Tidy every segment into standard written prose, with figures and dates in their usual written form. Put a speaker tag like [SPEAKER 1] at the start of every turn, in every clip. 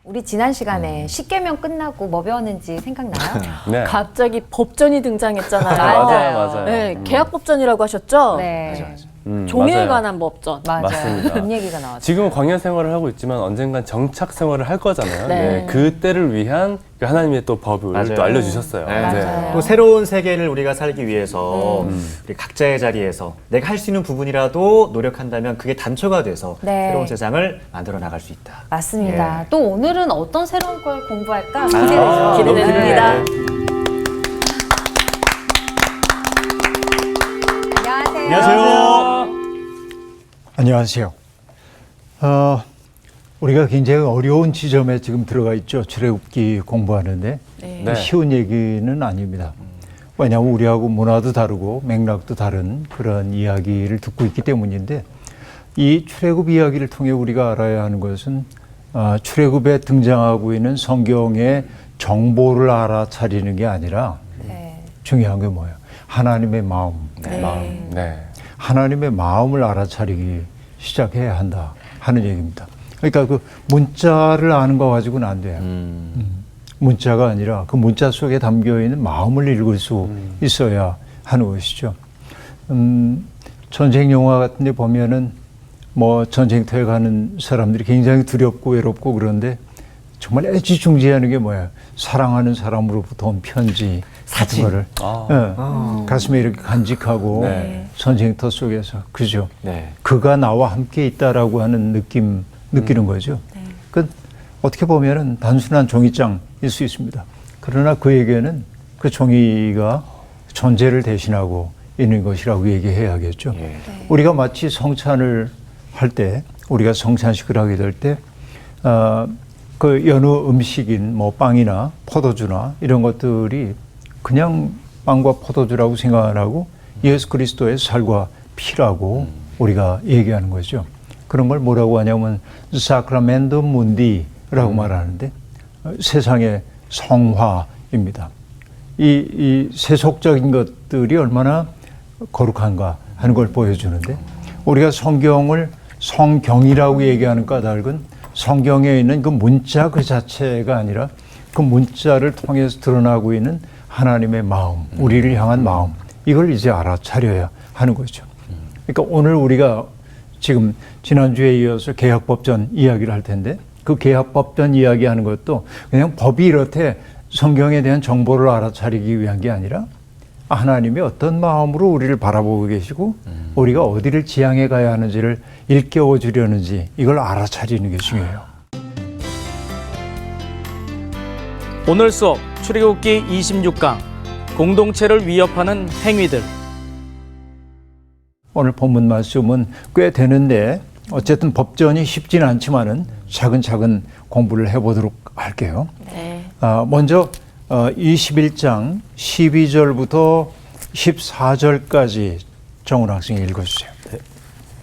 [SPEAKER 1] 우리 지난 시간에 10계명 끝나고 뭐 배웠는지 생각나요?
[SPEAKER 2] 네.
[SPEAKER 3] 갑자기 법전이 등장했잖아요.
[SPEAKER 2] 맞아요.
[SPEAKER 3] 네, 계약법전이라고 하셨죠?
[SPEAKER 1] 네.
[SPEAKER 3] 종에
[SPEAKER 2] 맞아요.
[SPEAKER 3] 관한 법전.
[SPEAKER 1] 맞아요.
[SPEAKER 2] 맞습니다.
[SPEAKER 1] 그 얘기가 나왔죠.
[SPEAKER 2] 지금은 광야 생활을 하고 있지만 언젠간 정착 생활을 할 거잖아요.
[SPEAKER 3] 네.
[SPEAKER 2] 네. 그때를 위한 그 하나님의 또 법을
[SPEAKER 4] 맞아요.
[SPEAKER 2] 또 알려주셨어요.
[SPEAKER 4] 네.
[SPEAKER 1] 맞아요.
[SPEAKER 4] 또 새로운 세계를 우리가 살기 위해서 우리 각자의 자리에서 내가 할 수 있는 부분이라도 노력한다면 그게 단초가 돼서
[SPEAKER 1] 네.
[SPEAKER 4] 새로운 세상을 만들어 나갈 수 있다.
[SPEAKER 1] 맞습니다.
[SPEAKER 4] 예.
[SPEAKER 1] 또 오늘은 어떤 새로운 걸 공부할까
[SPEAKER 4] 아,
[SPEAKER 1] 기대되죠?
[SPEAKER 3] 기대됩니다.
[SPEAKER 4] 네. 안녕하세요.
[SPEAKER 5] 안녕하세요. 우리가 굉장히 어려운 지점에 지금 들어가 있죠. 출애굽기 공부하는데
[SPEAKER 2] 네.
[SPEAKER 5] 쉬운 얘기는 아닙니다. 왜냐하면 우리하고 문화도 다르고 맥락도 다른 그런 이야기를 듣고 있기 때문인데 이 출애굽 이야기를 통해 우리가 알아야 하는 것은 출애굽에 등장하고 있는 성경의 정보를 알아차리는 게 아니라
[SPEAKER 1] 네.
[SPEAKER 5] 중요한 게 뭐예요? 하나님의 마음.
[SPEAKER 2] 마음. 네.
[SPEAKER 5] 하나님의 마음을 알아차리기 시작해야 한다 하는 얘기입니다. 그러니까 그 문자를 아는 거 가지고는 안 돼요. 문자가 아니라 그 문자 속에 담겨 있는 마음을 읽을 수 있어야 하는 것이죠. 전쟁 영화 같은 데 보면은 뭐 전쟁터에 가는 사람들이 굉장히 두렵고 외롭고 그런데 정말 애지중지하는 게 뭐예요? 사랑하는 사람으로부터 온 편지 같은 거를 가슴에 이렇게 간직하고
[SPEAKER 2] 네.
[SPEAKER 5] 전쟁터 속에서 그죠?
[SPEAKER 4] 네.
[SPEAKER 5] 그가 나와 함께 있다라고 하는 느낌 느끼는 거죠. 그 어떻게 보면은 단순한 종이장일 수 있습니다. 그러나 그에게는 그 종이가 존재를 대신하고 있는 것이라고 얘기해야겠죠.
[SPEAKER 4] 예.
[SPEAKER 5] 우리가 마치 성찬을 할 때, 우리가 성찬식을 하게 될 때, 그 여느 음식인 뭐 빵이나 포도주나 이런 것들이 그냥 빵과 포도주라고 생각 안 하고 예수 그리스도의 살과 피라고 우리가 얘기하는 거죠. 그런 걸 뭐라고 하냐면 사크라멘토 문디라고 말하는데 세상의 성화입니다. 이 세속적인 것들이 얼마나 거룩한가 하는 걸 보여주는데 우리가 성경을 성경이라고 얘기하는 까닭은 성경에 있는 그 문자 그 자체가 아니라 그 문자를 통해서 드러나고 있는 하나님의 마음, 우리를 향한 마음, 이걸 이제 알아차려야 하는 거죠. 그러니까 오늘 우리가 지금 지난주에 이어서 계약법전 이야기를 할 텐데 그 계약법전 이야기하는 것도 그냥 법이 이렇대 성경에 대한 정보를 알아차리기 위한 게 아니라 하나님이 어떤 마음으로 우리를 바라보고 계시고 우리가 어디를 지향해 가야 하는지를 일깨워 주려는지 이걸 알아차리는 게 중요해요.
[SPEAKER 6] 오늘 수업 출애굽기 26강 공동체를 위협하는 행위들.
[SPEAKER 5] 오늘 본문 말씀은 꽤 되는데 어쨌든 법전이 쉽지는 않지만은 차근차근 공부를 해보도록 할게요.
[SPEAKER 3] 네.
[SPEAKER 5] 먼저 21장 12절부터 14절까지 정훈 학생이 읽어주세요.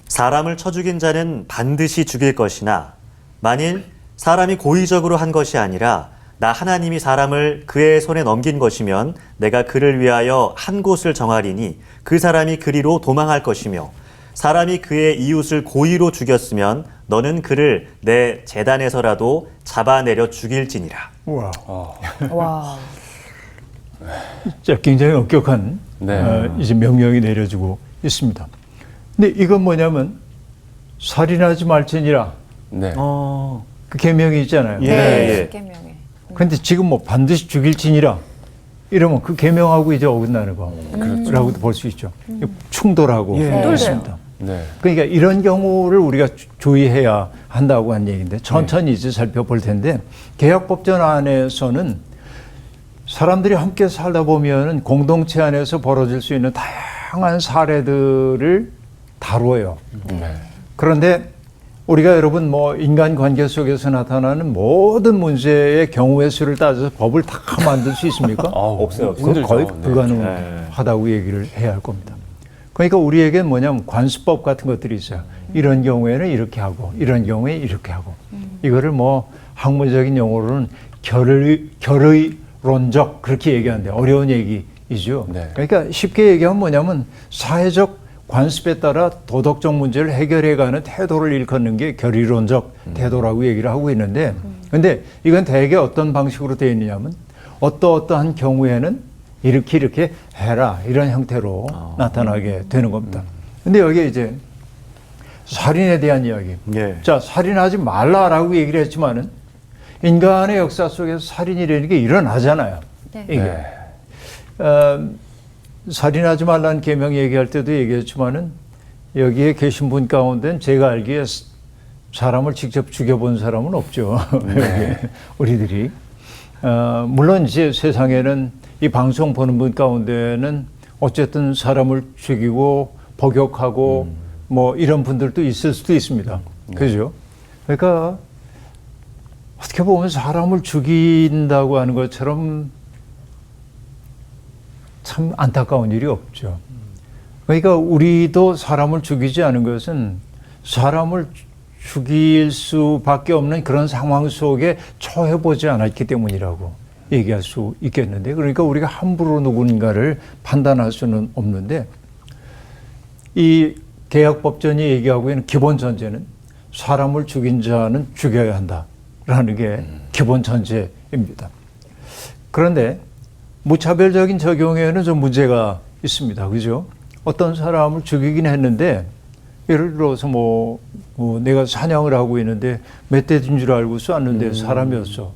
[SPEAKER 4] 사람을 쳐 죽인 자는 반드시 죽일 것이나 만일 사람이 고의적으로 한 것이 아니라 나 하나님이 사람을 그의 손에 넘긴 것이면 내가 그를 위하여 한 곳을 정하리니 그 사람이 그리로 도망할 것이며 사람이 그의 이웃을 고의로 죽였으면 너는 그를 내 제단에서라도 잡아내려 죽일지니라.
[SPEAKER 5] 우와.
[SPEAKER 1] 와.
[SPEAKER 5] 자, 굉장히 엄격한
[SPEAKER 2] 네.
[SPEAKER 5] 이제 명령이 내려지고 있습니다. 근데 이건 뭐냐면 살인하지 말지니라
[SPEAKER 2] 네.
[SPEAKER 5] 그 계명이 있잖아요.
[SPEAKER 4] 예.
[SPEAKER 1] 네. 10계명에.
[SPEAKER 5] 근데 지금 뭐 반드시 죽일지니라 이러면 그 계명하고 이제 어긋나는 거라고도 볼 수 있죠. 충돌하고 있습니다.
[SPEAKER 2] 네.
[SPEAKER 5] 그러니까 이런 경우를 우리가 주의해야 한다고 한 얘기인데 천천히 이제 살펴볼 텐데 계약법전 안에서는 사람들이 함께 살다 보면 공동체 안에서 벌어질 수 있는 다양한 사례들을 다뤄요.
[SPEAKER 2] 네.
[SPEAKER 5] 그런데 우리가 여러분 뭐 인간 관계 속에서 나타나는 모든 문제의 경우의 수를 따져서 법을 다 만들 수 있습니까?
[SPEAKER 4] 없어요.
[SPEAKER 5] 그건 거의
[SPEAKER 2] 힘들죠. 네.
[SPEAKER 5] 불가능하다고 얘기를 해야 할 겁니다. 그러니까 우리에겐 뭐냐면 관습법 같은 것들이 있어요. 이런 경우에는 이렇게 하고 이런 경우에 이렇게 하고 이거를 뭐 학문적인 용어로는 결의론적 그렇게 얘기하는데 어려운 얘기이죠.
[SPEAKER 2] 네.
[SPEAKER 5] 그러니까 쉽게 얘기하면 뭐냐면 사회적 관습에 따라 도덕적 문제를 해결해가는 태도를 일컫는 게 결의론적 태도라고 얘기를 하고 있는데, 근데 이건 대개 어떤 방식으로 되어 있느냐면 어떠한 경우에는 이렇게 해라 이런 형태로 나타나게 되는 겁니다. 근데 여기에 이제 살인에 대한 이야기.
[SPEAKER 4] 예.
[SPEAKER 5] 자, 살인하지 말라라고 얘기를 했지만은 인간의 역사 속에서 살인이라는 게 일어나잖아요.
[SPEAKER 1] 네.
[SPEAKER 5] 이게. 살인하지 말라는 계명 얘기할 때도 얘기했지만은 여기에 계신 분 가운데는 제가 알기에 사람을 직접 죽여본 사람은 없죠. 여기 우리들이. 물론 이제 세상에는 이 방송 보는 분 가운데는 어쨌든 사람을 죽이고 복역하고 뭐 이런 분들도 있을 수도 있습니다. 그죠? 그러니까 어떻게 보면 사람을 죽인다고 하는 것처럼 참 안타까운 일이 없죠. 그러니까 우리도 사람을 죽이지 않은 것은 사람을 죽일 수밖에 없는 그런 상황 속에 처해보지 않았기 때문이라고 얘기할 수 있겠는데, 그러니까 우리가 함부로 누군가를 판단할 수는 없는데, 이 개혁법전이 얘기하고 있는 기본 전제는 사람을 죽인 자는 죽여야 한다라는 게 기본 전제입니다. 그런데 무차별적인 적용에는 좀 문제가 있습니다. 그죠? 어떤 사람을 죽이긴 했는데, 예를 들어서 내가 사냥을 하고 있는데 멧돼지인 줄 알고 쐈는데 사람이었어.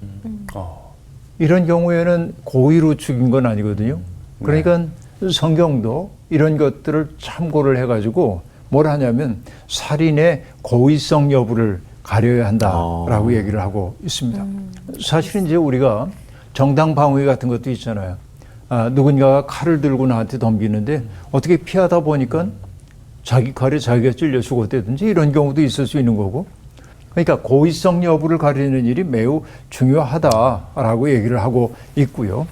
[SPEAKER 5] 이런 경우에는 고의로 죽인 건 아니거든요. 그러니까 성경도 이런 것들을 참고를 해가지고 뭘 하냐면 살인의 고의성 여부를 가려야 한다라고 얘기를 하고 있습니다. 사실은 이제 우리가 정당 방위 같은 것도 있잖아요. 누군가가 칼을 들고 나한테 덤비는데 어떻게 피하다 보니까 자기 칼에 자기가 찔려 죽었다든지 이런 경우도 있을 수 있는 거고, 그러니까 고의성 여부를 가리는 일이 매우 중요하다라고 얘기를 하고 있고요.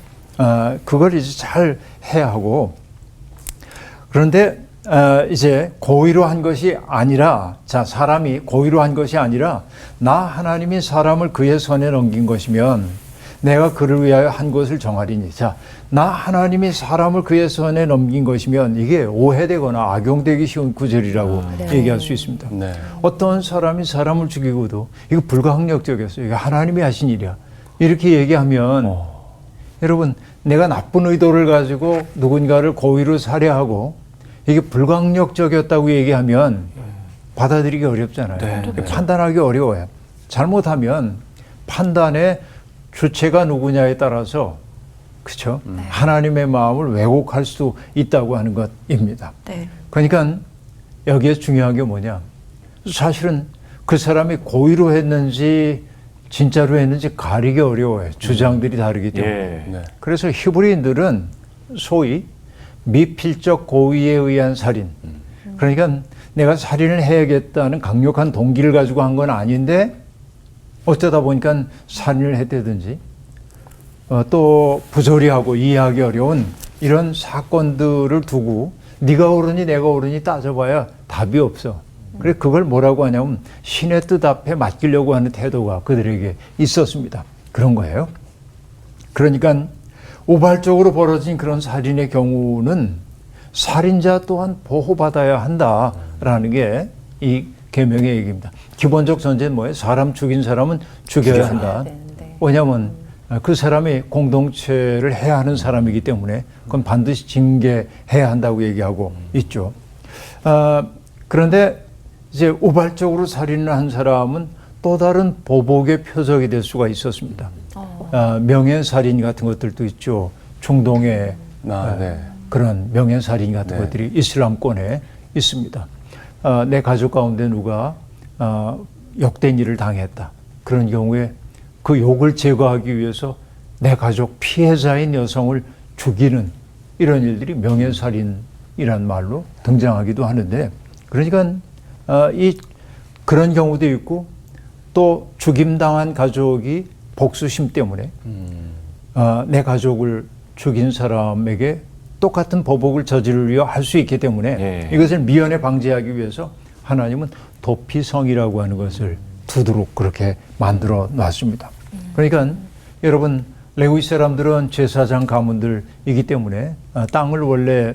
[SPEAKER 5] 그걸 이제 잘 해야 하고, 그런데 이제 고의로 한 것이 아니라, 자, 사람이 고의로 한 것이 아니라 나 하나님이 사람을 그의 손에 넘긴 것이면 내가 그를 위하여 한 것을 정하리니. 자, 나 하나님이 사람을 그의 손에 넘긴 것이면 이게 오해되거나 악용되기 쉬운 구절이라고 얘기할 수 있습니다.
[SPEAKER 2] 네.
[SPEAKER 5] 어떤 사람이 사람을 죽이고도 이거 불가항력적이었어요. 이거 하나님이 하신 일이야. 이렇게 얘기하면 여러분, 내가 나쁜 의도를 가지고 누군가를 고의로 살해하고 이게 불가항력적이었다고 얘기하면 받아들이기 어렵잖아요.
[SPEAKER 2] 네.
[SPEAKER 5] 판단하기 어려워요. 잘못하면 판단의 주체가 누구냐에 따라서, 그렇죠? 하나님의 마음을 왜곡할 수 있다고 하는 것입니다.
[SPEAKER 3] 네.
[SPEAKER 5] 그러니까 여기에 중요한 게 뭐냐? 사실은 그 사람이 고의로 했는지 진짜로 했는지 가리기 어려워요. 주장들이 다르기 때문에.
[SPEAKER 2] 네.
[SPEAKER 5] 그래서 히브리인들은 소위 미필적 고의에 의한 살인. 그러니까 내가 살인을 해야겠다는 강력한 동기를 가지고 한 건 아닌데 어쩌다 보니까 살인을 했다든지 또 부조리하고 이해하기 어려운 이런 사건들을 두고 네가 옳으니 내가 옳으니 따져봐야 답이 없어. 그래서 그걸 뭐라고 하냐면 신의 뜻 앞에 맡기려고 하는 태도가 그들에게 있었습니다. 그런 거예요. 그러니까 우발적으로 벌어진 그런 살인의 경우는 살인자 또한 보호받아야 한다라는 게 이 계명의 얘기입니다. 기본적 전제는 뭐예요? 사람 죽인 사람은 죽여야 한다. 왜냐하면 그 사람이 공동체를 해야 하는 사람이기 때문에 그건 반드시 징계해야 한다고 얘기하고 있죠. 그런데 이제 우발적으로 살인을 한 사람은 또 다른 보복의 표적이 될 수가 있었습니다. 명예살인 같은 것들도 있죠. 중동의
[SPEAKER 2] 네.
[SPEAKER 5] 그런 명예살인 같은
[SPEAKER 2] 네.
[SPEAKER 5] 것들이 이슬람권에 있습니다. 내 가족 가운데 누가 욕된 일을 당했다. 그런 경우에 그 욕을 제거하기 위해서 내 가족 피해자인 여성을 죽이는 이런 일들이 명예살인이란 말로 등장하기도 하는데, 그러니까 그런 경우도 있고 또 죽임당한 가족이 복수심 때문에 내 가족을 죽인 사람에게 똑같은 보복을 저지르려 할 수 있기 때문에 이것을 미연에 방지하기 위해서 하나님은 도피성이라고 하는 것을 두도록 그렇게 만들어 놨습니다. 그러니까 여러분, 레위 사람들은 제사장 가문들이기 때문에 땅을 원래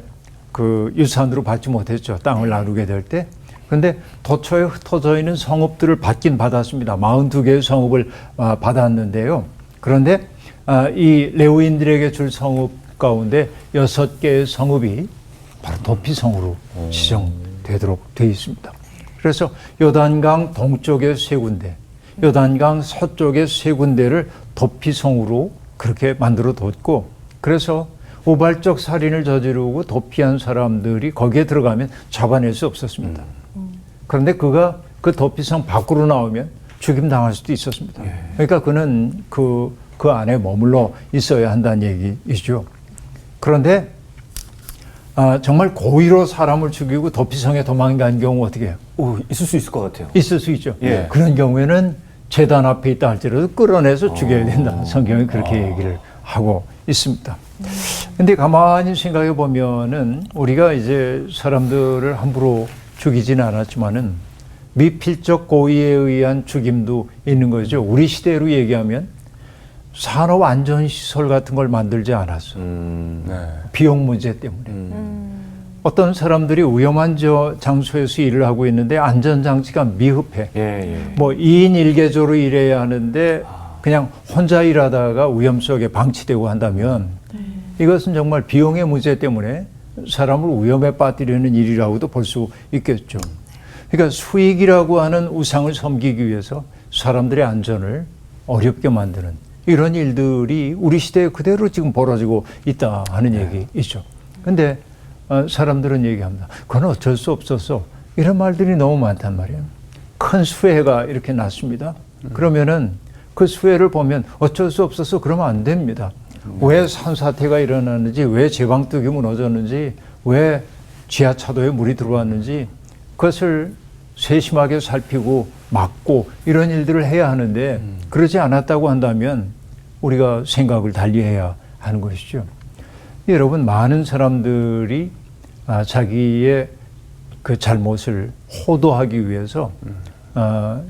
[SPEAKER 5] 그 유산으로 받지 못했죠. 땅을 나누게 될 때. 그런데 도처에 흩어져 있는 성읍들을 받긴 받았습니다. 42개의 성읍을 받았는데요. 그런데 이 레위인들에게 줄 성읍 가운데 6개의 성읍이 바로 도피성으로 지정되도록 되어 있습니다. 그래서 요단강 동쪽에 3군데, 요단강 서쪽에 3군데를 도피성으로 그렇게 만들어 뒀고, 그래서 우발적 살인을 저지르고 도피한 사람들이 거기에 들어가면 잡아낼 수 없었습니다. 그런데 그가 그 도피성 밖으로 나오면 죽임당할 수도 있었습니다. 그러니까 그는 그 안에 머물러 있어야 한다는 얘기이죠. 그런데 정말 고의로 사람을 죽이고 도피성에 도망간 경우 어떻게 해요?
[SPEAKER 4] 있을 수 있을 것 같아요.
[SPEAKER 5] 있을 수 있죠.
[SPEAKER 4] 예.
[SPEAKER 5] 그런 경우에는 제단 앞에 있다 할지라도 끌어내서 죽여야 된다. 성경이 그렇게 얘기를 하고 있습니다. 근데 가만히 생각해 보면은 우리가 이제 사람들을 함부로 죽이지는 않았지만은 미필적 고의에 의한 죽임도 있는 거죠. 우리 시대로 얘기하면 산업안전시설 같은 걸 만들지 않았어.
[SPEAKER 2] 네.
[SPEAKER 5] 비용 문제 때문에. 어떤 사람들이 위험한 장소에서 일을 하고 있는데 안전장치가 미흡해. 뭐 2인 1개조로 일해야 하는데 그냥 혼자 일하다가 위험 속에 방치되고 한다면 이것은 정말 비용의 문제 때문에 사람을 위험에 빠뜨리는 일이라고도 볼 수 있겠죠. 그러니까 수익이라고 하는 우상을 섬기기 위해서 사람들의 안전을 어렵게 만드는 이런 일들이 우리 시대에 그대로 지금 벌어지고 있다 하는 얘기이죠. 근데 사람들은 얘기합니다. 그건 어쩔 수 없어서 이런 말들이 너무 많단 말이에요. 큰 수해가 이렇게 났습니다. 그러면은 그 수해를 보면 어쩔 수 없어서 그러면 안 됩니다. 왜 산사태가 일어났는지, 왜 제방뚝이 무너졌는지, 왜 지하차도에 물이 들어왔는지 그것을 세심하게 살피고 막고 이런 일들을 해야 하는데 그러지 않았다고 한다면 우리가 생각을 달리해야 하는 것이죠. 여러분, 많은 사람들이 자기의 그 잘못을 호도하기 위해서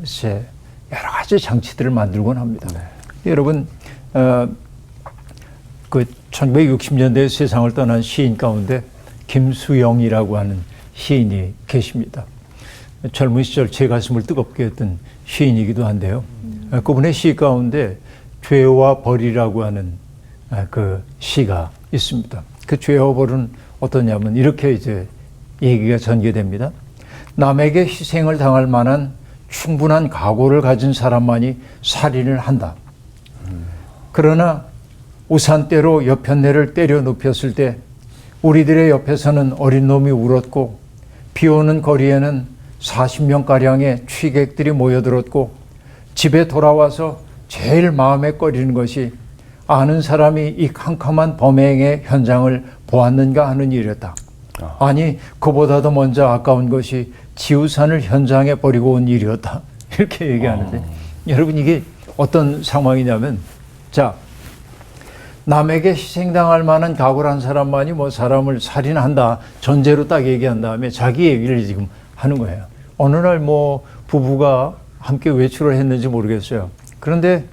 [SPEAKER 5] 이제 여러 가지 장치들을 만들곤 합니다. 여러분, 그 1960년대 세상을 떠난 시인 가운데 김수영이라고 하는 시인이 계십니다. 젊은 시절 제 가슴을 뜨겁게 했던 시인이기도 한데요. 그분의 시 가운데 죄와 벌이라고 하는 그 시가 있습니다. 그 죄와 벌은 어떠냐면 이렇게 이제 얘기가 전개됩니다. 남에게 희생을 당할 만한 충분한 각오를 가진 사람만이 살인을 한다. 그러나 우산대로 옆편내를 때려 눕혔을 때 우리들의 옆에서는 어린 놈이 울었고 비 오는 거리에는 40명가량의 취객들이 모여들었고 집에 돌아와서 제일 마음에 꺼리는 것이 아는 사람이 이 캄캄한 범행의 현장을 보았는가 하는 일이었다. 아니, 그보다도 먼저 아까운 것이 지우산을 현장에 버리고 온 일이었다. 이렇게 얘기하는데 여러분, 이게 어떤 상황이냐면, 자, 남에게 희생당할 만한 각오를 한 사람만이 뭐 사람을 살인한다 전제로 딱 얘기한 다음에 자기 얘기를 지금 하는 거예요. 어느 날 뭐 부부가 함께 외출을 했는지 모르겠어요. 그런데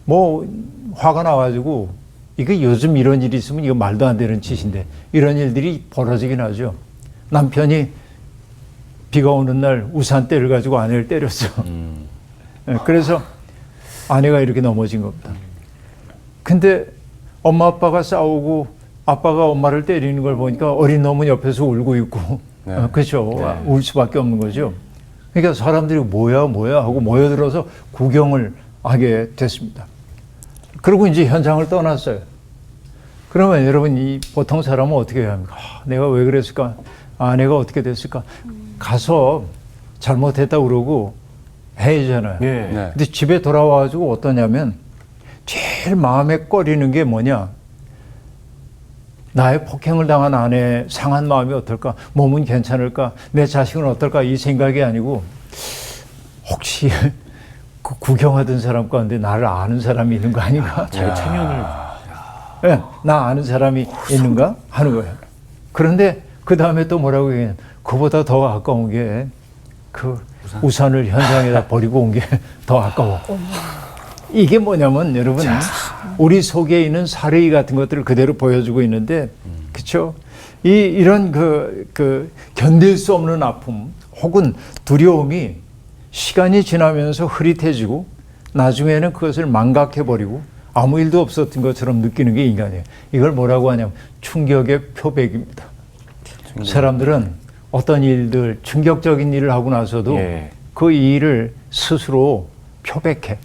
[SPEAKER 5] 뭐 화가 나가지고, 이게 요즘 이런 일이 있으면 이거 말도 안 되는 짓인데 이런 일들이 벌어지긴 하죠. 남편이 비가 오는 날 우산대를 가지고 아내를 때렸어. 그래서 아내가 이렇게 넘어진 겁니다. 근데 엄마 아빠가 싸우고 아빠가 엄마를 때리는 걸 보니까 어린 놈은 옆에서 울고 있고, 그렇죠. 울 수밖에 없는 거죠. 그러니까 사람들이 뭐야 하고 모여들어서 구경을 하게 됐습니다. 그리고 이제 현장을 떠났어요. 그러면 여러분, 이 보통 사람은 어떻게 해야 합니까? 내가 왜 그랬을까? 내가 어떻게 됐을까? 가서 잘못했다고 그러고 해야잖아요. 근데 집에 돌아와가지고 어떠냐면 제일 마음에 꺼리는 게 뭐냐? 나의 폭행을 당한 아내의 상한 마음이 어떨까? 몸은 괜찮을까? 내 자식은 어떨까? 이 생각이 아니고 혹시 그 구경하던 사람 가운데 나를 아는 사람이 있는 거 아닌가?
[SPEAKER 4] 자기 체면을.
[SPEAKER 5] 네, 나 아는 사람이 있는가? 하는 거예요. 그런데 그 다음에 또 뭐라고 얘기해요? 그보다 더 아까운 게 그 우산을 현장에다 버리고 온 게 더 아까워. 이게 뭐냐면 여러분, 우리 속에 있는 사례 같은 것들을 그대로 보여주고 있는데, 그렇죠? 이런 견딜 수 없는 아픔 혹은 두려움이 시간이 지나면서 흐릿해지고 나중에는 그것을 망각해버리고 아무 일도 없었던 것처럼 느끼는 게 인간이에요. 이걸 뭐라고 하냐면 충격의 표백입니다. 사람들은 어떤 일들, 충격적인 일을 하고 나서도
[SPEAKER 4] 예.
[SPEAKER 5] 그 일을 스스로 표백해.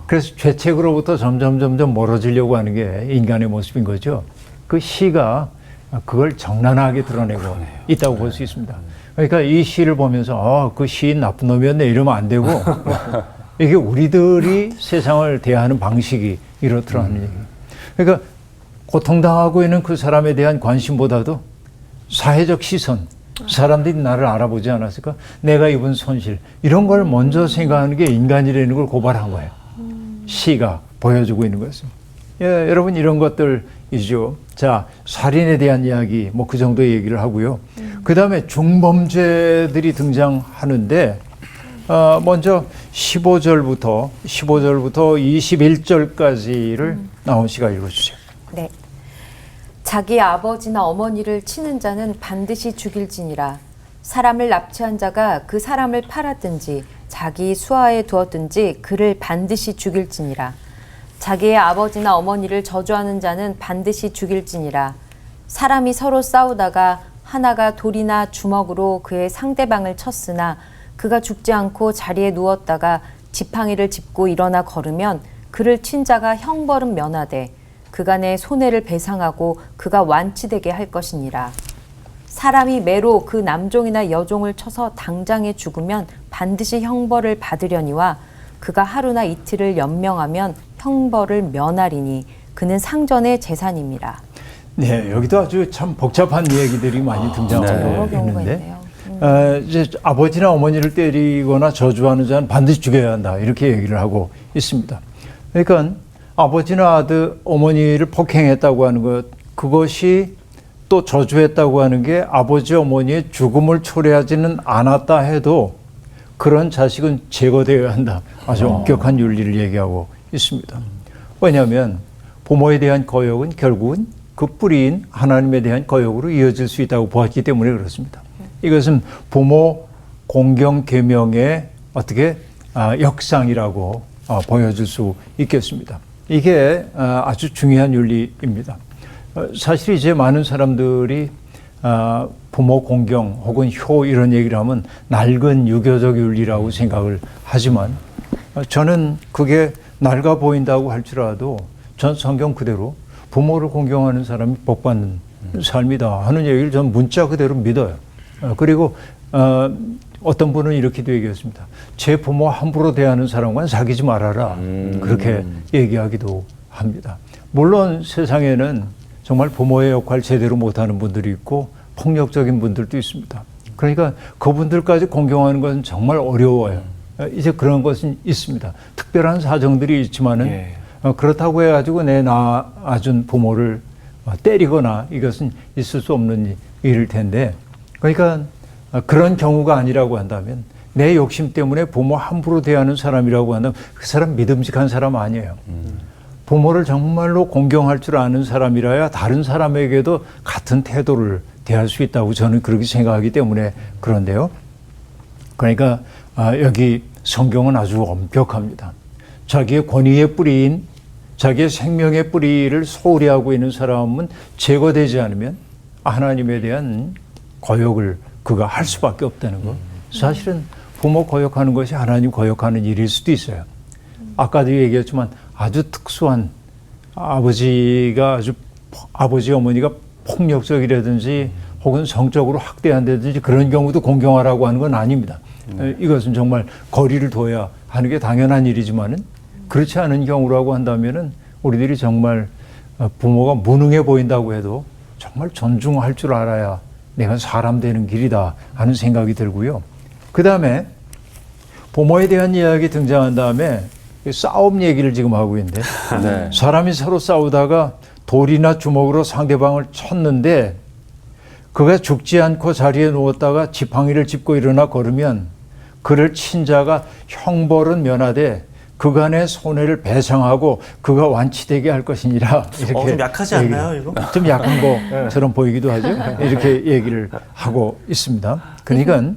[SPEAKER 5] 그래서 죄책으로부터 점점 멀어지려고 하는 게 인간의 모습인 거죠. 그 시가 그걸 정난하게 드러내고 있다고 볼 수 있습니다. 그러니까 이 시를 보면서 그 시인 나쁜 놈이었네 이러면 안 되고 이게 우리들이 세상을 대하는 방식이 이렇더라는 얘기예요. 그러니까 고통당하고 있는 그 사람에 대한 관심보다도 사회적 시선, 사람들이 나를 알아보지 않았을까? 내가 입은 손실 이런 걸 먼저 생각하는 게 인간이라는 걸 고발한 거예요. 시가 보여주고 있는 것입니다. 예, 여러분 이런 것들이죠. 자, 살인에 대한 이야기 뭐 그 정도 얘기를 하고요. 그 다음에 중범죄들이 등장하는데 먼저 15절부터 21절까지를 나온 씨가 읽어주세요.
[SPEAKER 1] 네. 자기 아버지나 어머니를 치는 자는 반드시 죽일지니라. 사람을 납치한 자가 그 사람을 팔았든지 자기 수하에 두었든지 그를 반드시 죽일지니라. 자기의 아버지나 어머니를 저주하는 자는 반드시 죽일지니라. 사람이 서로 싸우다가 하나가 돌이나 주먹으로 그의 상대방을 쳤으나 그가 죽지 않고 자리에 누웠다가 지팡이를 짚고 일어나 걸으면 그를 친 자가 형벌은 면하되 그가 내 손해를 배상하고 그가 완치되게 할 것이니라. 사람이 매로 그 남종이나 여종을 쳐서 당장에 죽으면 반드시 형벌을 받으려니와 그가 하루나 이틀을 연명하면 형벌을 면하리니 그는 상전의 재산임이라.
[SPEAKER 5] 네, 여기도 아주 참 복잡한 얘기들이 많이 등장하고
[SPEAKER 1] 여러 경우가
[SPEAKER 5] 있는데
[SPEAKER 1] 있네요.
[SPEAKER 5] 이제 아버지나 어머니를 때리거나 저주하는 자는 반드시 죽여야 한다 이렇게 얘기를 하고 있습니다. 그러니까 아버지나 아들, 어머니를 폭행했다고 하는 것, 그것이 또 저주했다고 하는 게 아버지, 어머니의 죽음을 초래하지는 않았다 해도 그런 자식은 제거되어야 한다. 아주 엄격한 윤리를 얘기하고 있습니다. 왜냐하면 부모에 대한 거역은 결국은 그 뿌리인 하나님에 대한 거역으로 이어질 수 있다고 보았기 때문에 그렇습니다. 이것은 부모 공경 계명의 어떻게 역상이라고 보여줄 수 있겠습니다. 이게 아주 중요한 윤리입니다. 사실 이제 많은 사람들이 부모 공경 혹은 효 이런 얘기를 하면 낡은 유교적 윤리라고 생각을 하지만 저는 그게 낡아 보인다고 할지라도 전 성경 그대로 부모를 공경하는 사람이 복받는 삶이다 하는 얘기를 전 문자 그대로 믿어요. 그리고 어떤 분은 이렇게도 얘기했습니다. 제 부모 함부로 대하는 사람과는 사귀지 말아라. 그렇게 얘기하기도 합니다. 물론 세상에는 정말 부모의 역할 제대로 못하는 분들이 있고 폭력적인 분들도 있습니다. 그러니까 그분들까지 공경하는 것은 정말 어려워요. 이제 그런 것은 있습니다. 특별한 사정들이 있지만은 그렇다고 해가지고 내 낳아준 부모를 때리거나 이것은 있을 수 없는 일일 텐데 그러니까 그런 경우가 아니라고 한다면 내 욕심 때문에 부모 함부로 대하는 사람이라고 한다면 그 사람 믿음직한 사람 아니에요. 부모를 정말로 공경할 줄 아는 사람이라야 다른 사람에게도 같은 태도를 대할 수 있다고 저는 그렇게 생각하기 때문에 그런데요. 그러니까 여기 성경은 아주 엄격합니다. 자기의 권위의 뿌리인 자기의 생명의 뿌리를 소홀히 하고 있는 사람은 제거되지 않으면 하나님에 대한 거역을 그가 할 수밖에 없다는 거. 사실은 부모 거역하는 것이 하나님 거역하는 일일 수도 있어요. 아까도 얘기했지만 아주 특수한 아버지 어머니가 폭력적이라든지 혹은 성적으로 학대한다든지 그런 경우도 공경하라고 하는 건 아닙니다. 이것은 정말 거리를 둬야 하는 게 당연한 일이지만은 그렇지 않은 경우라고 한다면은 우리들이 정말 부모가 무능해 보인다고 해도 정말 존중할 줄 알아야 내가 사람 되는 길이다 하는 생각이 들고요. 그 다음에 부모에 대한 이야기 등장한 다음에 싸움 얘기를 지금 하고 있는데
[SPEAKER 2] 네.
[SPEAKER 5] 사람이 서로 싸우다가 돌이나 주먹으로 상대방을 쳤는데 그가 죽지 않고 자리에 누웠다가 지팡이를 짚고 일어나 걸으면 그를 친 자가 형벌은 면하되 그간의 손해를 배상하고 그가 완치되게 할 것이니라 이렇게
[SPEAKER 4] 좀 약하지 않나요, 이거?
[SPEAKER 5] 좀 약한 것처럼 보이기도 하죠. 이렇게 얘기를 하고 있습니다. 그러니까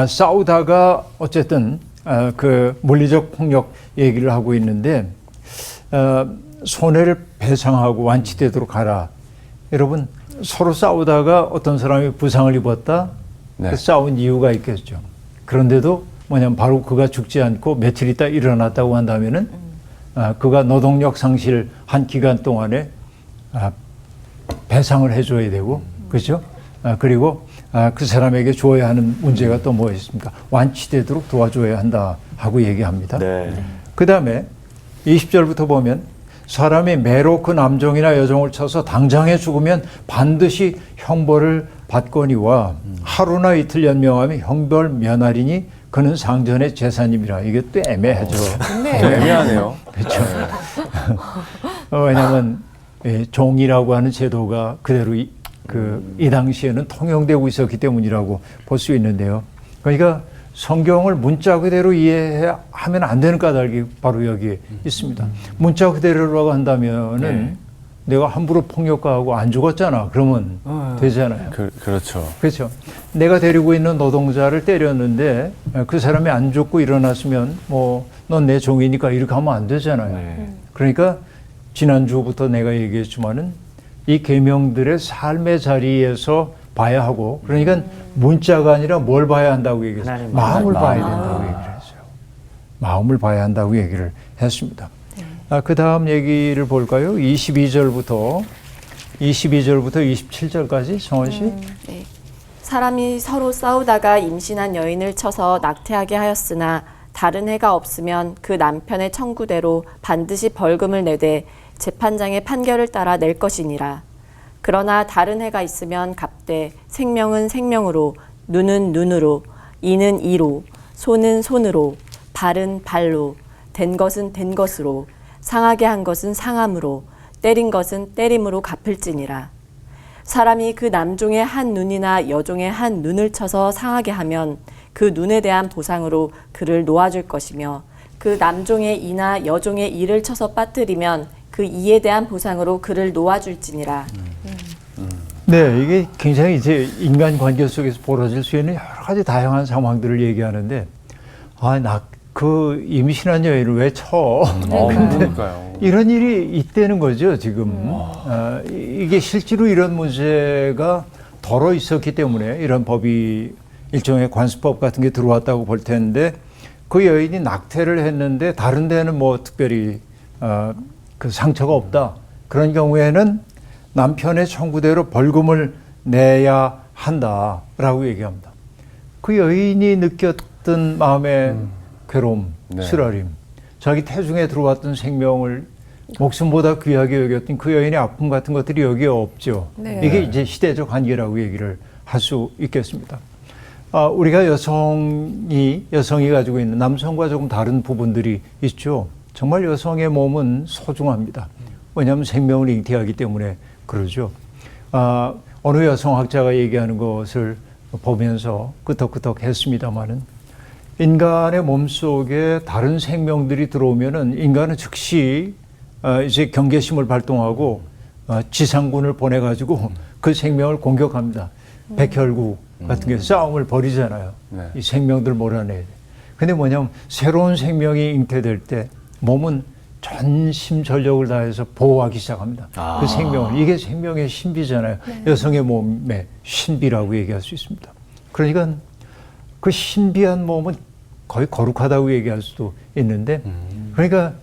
[SPEAKER 5] 싸우다가 어쨌든 그 물리적 폭력 얘기를 하고 있는데 손해를 배상하고 완치되도록 하라. 여러분 서로 싸우다가 어떤 사람이 부상을 입었다.
[SPEAKER 2] 네.
[SPEAKER 5] 그 싸운 이유가 있겠죠. 그런데도 뭐냐면 바로 그가 죽지 않고 며칠 있다 일어났다고 한다면은 그가 노동력 상실한 기간 동안에 배상을 해줘야 되고 그렇죠. 그리고 그 사람에게 줘야 하는 문제가 또 뭐 있습니까? 완치되도록 도와줘야 한다 하고 얘기합니다.
[SPEAKER 4] 네.
[SPEAKER 5] 그 다음에 20절부터 보면 사람이 매로 그 남종이나 여종을 쳐서 당장에 죽으면 반드시 형벌을 받거니와 하루나 이틀 연명하면 형벌 면하리니 그는 상전의 재산임이라. 이게 또 애매하죠.
[SPEAKER 2] 애매하네요.
[SPEAKER 5] 그렇죠. 왜냐하면 종이라고 하는 제도가 그대로 이 당시에는 통용되고 있었기 때문이라고 볼 수 있는데요. 그러니까 성경을 문자 그대로 이해하면 안 되는 까닭이 바로 여기에 있습니다. 문자 그대로라고 한다면은 내가 함부로 폭력가하고 안 죽었잖아. 그러면 되잖아요.
[SPEAKER 2] 그렇죠.
[SPEAKER 5] 그렇죠. 내가 데리고 있는 노동자를 때렸는데 그 사람이 안 죽고 일어났으면 뭐 넌 내 종이니까 이렇게 하면 안 되잖아요. 그러니까 지난주부터 내가 얘기했지만은 이 계명들의 삶의 자리에서 봐야 하고 그러니까 문자가 아니라 뭘 봐야 한다고 얘기했어요. 마음을 봐야 된다고 얘기를 했어요. 마음을 봐야 한다고 얘기를 했습니다. 그 다음 얘기를 볼까요? 22절부터 27절까지 성원 씨.
[SPEAKER 3] 네. 사람이 서로 싸우다가 임신한 여인을 쳐서 낙태하게 하였으나 다른 해가 없으면 그 남편의 청구대로 반드시 벌금을 내되 재판장의 판결을 따라 낼 것이니라. 그러나 다른 해가 있으면 값되 생명은 생명으로, 눈은 눈으로, 이는 이로, 손은 손으로, 발은 발로, 된 것은 된 것으로, 상하게 한 것은 상함으로, 때린 것은 때림으로 갚을지니라. 사람이 그 남종의 한 눈이나 여종의 한 눈을 쳐서 상하게 하면 그 눈에 대한 보상으로 그를 놓아줄 것이며 그 남종의 이나 여종의 이를 쳐서 빠뜨리면 그 이에 대한 보상으로 그를 놓아줄지니라.
[SPEAKER 5] 네, 이게 굉장히 이제 인간 관계 속에서 벌어질 수 있는 여러 가지 다양한 상황들을 얘기하는데, 그 임신한 여인을 왜 쳐?
[SPEAKER 2] 그러니까요.
[SPEAKER 5] 이런 일이 있다는 거죠, 지금. 이게 실제로 이런 문제가 덜어 있었기 때문에 이런 법이 일종의 관습법 같은 게 들어왔다고 볼 텐데, 그 여인이 낙태를 했는데 다른 데는 뭐 특별히 그 상처가 없다. 그런 경우에는 남편의 청구대로 벌금을 내야 한다라고 얘기합니다. 그 여인이 느꼈던 마음의 괴로움, 쓰라림, 자기 태중에 들어왔던 생명을 목숨보다 귀하게 여겼던 그 여인의 아픔 같은 것들이 여기에 없죠. 이게 이제 시대적 한계라고 얘기를 할 수 있겠습니다. 우리가 여성이 가지고 있는 남성과 조금 다른 부분들이 있죠. 정말 여성의 몸은 소중합니다. 왜냐하면 생명을 잉태하기 때문에 그러죠. 어느 여성학자가 얘기하는 것을 보면서 끄덕끄덕 했습니다마는 인간의 몸속에 다른 생명들이 들어오면은 인간은 즉시 이제 경계심을 발동하고 지상군을 보내가지고 그 생명을 공격합니다. 백혈구 같은 게 싸움을 벌이잖아요. 이 생명들 몰아내야 돼. 근데 뭐냐면 새로운 생명이 잉태될 때 몸은 전심전력을 다해서 보호하기 시작합니다. 그 생명을. 이게 생명의 신비잖아요. 여성의 몸의 신비라고 얘기할 수 있습니다. 그러니까 그 신비한 몸은 거의 거룩하다고 얘기할 수도 있는데 그러니까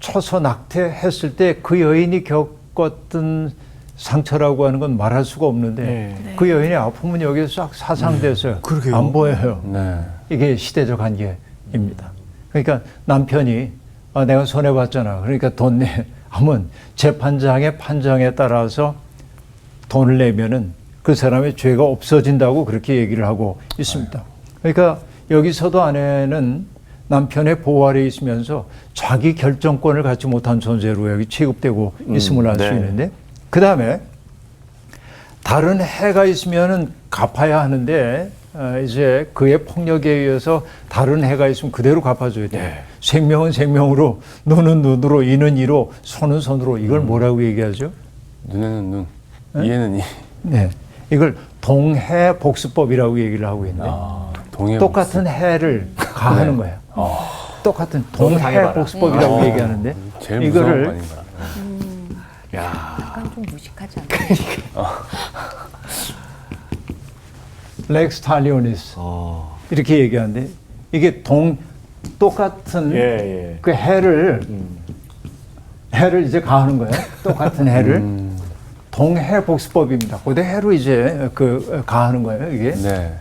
[SPEAKER 5] 쳐서 낙태했을 때 그 여인이 겪었던 상처라고 하는 건 말할 수가 없는데 그 여인의 아픔은 여기에 싹 사상돼서 안 보여요. 이게 시대적 한계입니다. 그러니까 남편이 내가 손해봤잖아. 그러니까 돈 내. 하면 재판장의 판정에 따라서 돈을 내면은 그 사람의 죄가 없어진다고 그렇게 얘기를 하고 있습니다. 그러니까 여기서도 아내는 남편의 보호 아래 있으면서 자기 결정권을 갖지 못한 존재로 여기 취급되고 있음을 알 수 있는데 그 다음에 다른 해가 있으면은 갚아야 하는데 이제 그의 폭력에 의해서 다른 해가 있으면 그대로 갚아줘야 돼.
[SPEAKER 4] 네.
[SPEAKER 5] 생명은 생명으로, 눈은 눈으로, 이는 이로, 손은 손으로. 이걸 뭐라고 얘기하죠?
[SPEAKER 2] 눈에는 눈, 이에는 이.
[SPEAKER 5] 네, 이걸 동해복수법이라고 얘기를 하고 있는데
[SPEAKER 2] 동해
[SPEAKER 5] 똑같은 해를 가하는 거예요. 똑같은
[SPEAKER 4] 너무 당해봐라.
[SPEAKER 5] 동해복수법이라고 얘기하는데
[SPEAKER 2] 제일 무서운 거
[SPEAKER 5] 이거를
[SPEAKER 2] 아닌가.
[SPEAKER 1] 약간 좀 무식하지 않나요?
[SPEAKER 5] 렉스 탈리오니스 이렇게 얘기하는데 이게 똑같은
[SPEAKER 4] 예, 예.
[SPEAKER 5] 그 해를 이제 가하는 거예요. 똑같은 해를 동해복수법입니다. 고대 해로 이제 그 가하는 거예요. 이게
[SPEAKER 2] 네.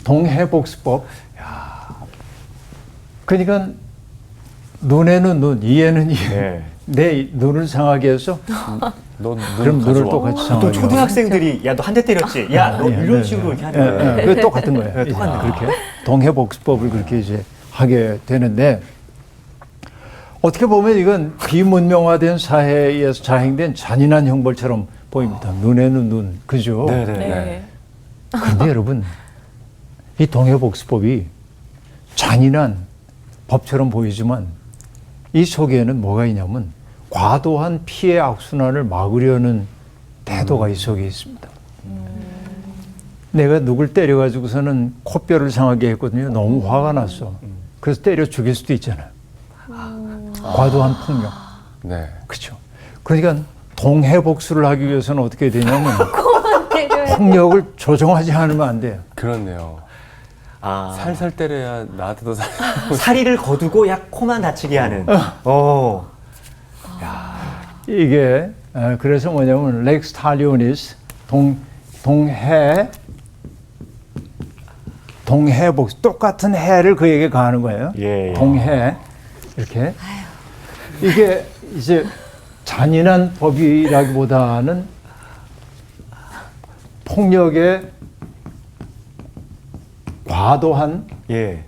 [SPEAKER 5] 동해복수법. 그러니까 눈에는 눈, 이에는 이.
[SPEAKER 4] 네.
[SPEAKER 5] 내 눈을 상하게 해서
[SPEAKER 2] 너
[SPEAKER 5] 그럼 눈을
[SPEAKER 2] 가져와.
[SPEAKER 5] 똑같이 상하게
[SPEAKER 4] 또
[SPEAKER 5] 하고.
[SPEAKER 4] 초등학생들이 야 너 한 대 때렸지. 야 너 이런 식으로 이렇게 하는 거예요.
[SPEAKER 5] 그게 똑같은 거예요.
[SPEAKER 4] 네,
[SPEAKER 5] 이제
[SPEAKER 4] 똑같네.
[SPEAKER 5] 그렇게 동해복수법을 그렇게 이제 하게 되는데 어떻게 보면 이건 비문명화된 사회에 의해서 자행된 잔인한 형벌처럼 보입니다. 눈에는 눈, 그죠?
[SPEAKER 4] 네네.
[SPEAKER 3] 네.
[SPEAKER 5] 그런데 여러분, 이 동해복수법이 잔인한 법처럼 보이지만 이 속에는 뭐가 있냐면 과도한 피해 악순환을 막으려는 태도가 이 속에 있습니다. 내가 누굴 때려가지고서는 코뼈를 상하게 했거든요. 너무 화가 났어. 그래서 때려 죽일 수도 있잖아요. 과도한 폭력.
[SPEAKER 2] 네.
[SPEAKER 5] 그렇죠. 그러니까 동해복수를 하기 위해서는 어떻게 되냐면 폭력을 조정하지 않으면 안 돼요.
[SPEAKER 2] 그렇네요.
[SPEAKER 4] 아,
[SPEAKER 2] 살살 때려야 나한테도 살.
[SPEAKER 4] 사리를 거두고 약 코만 다치게 하는.
[SPEAKER 5] 이게 그래서 뭐냐면 렉스 탈리오니스 동해복수 똑같은 해를 그에게 가하는 거예요.
[SPEAKER 4] 예, 예.
[SPEAKER 5] 동해 이렇게 이게 이제 잔인한 법이라기보다는 폭력의 과도한
[SPEAKER 4] 예.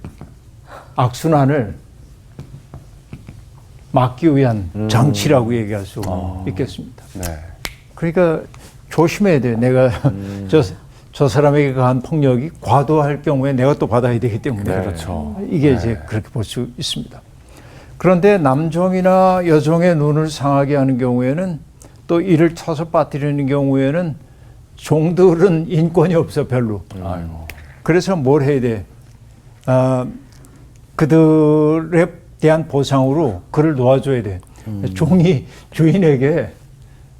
[SPEAKER 5] 악순환을 막기 위한 장치라고 얘기할 수 있겠습니다.
[SPEAKER 2] 네.
[SPEAKER 5] 그러니까 조심해야 돼요. 내가 저 사람에게 가한 폭력이 과도할 경우에 내가 또 받아야 되기 때문에
[SPEAKER 2] 그렇죠.
[SPEAKER 5] 이게 이제 그렇게 볼 수 있습니다. 그런데 남종이나 여종의 눈을 상하게 하는 경우에는 또 이를 쳐서 빠뜨리는 경우에는 종들은 인권이 없어 별로.
[SPEAKER 2] 아이고.
[SPEAKER 5] 그래서 뭘 해야 돼? 그들에 대한 보상으로 그를 놓아줘야 돼. 종이 주인에게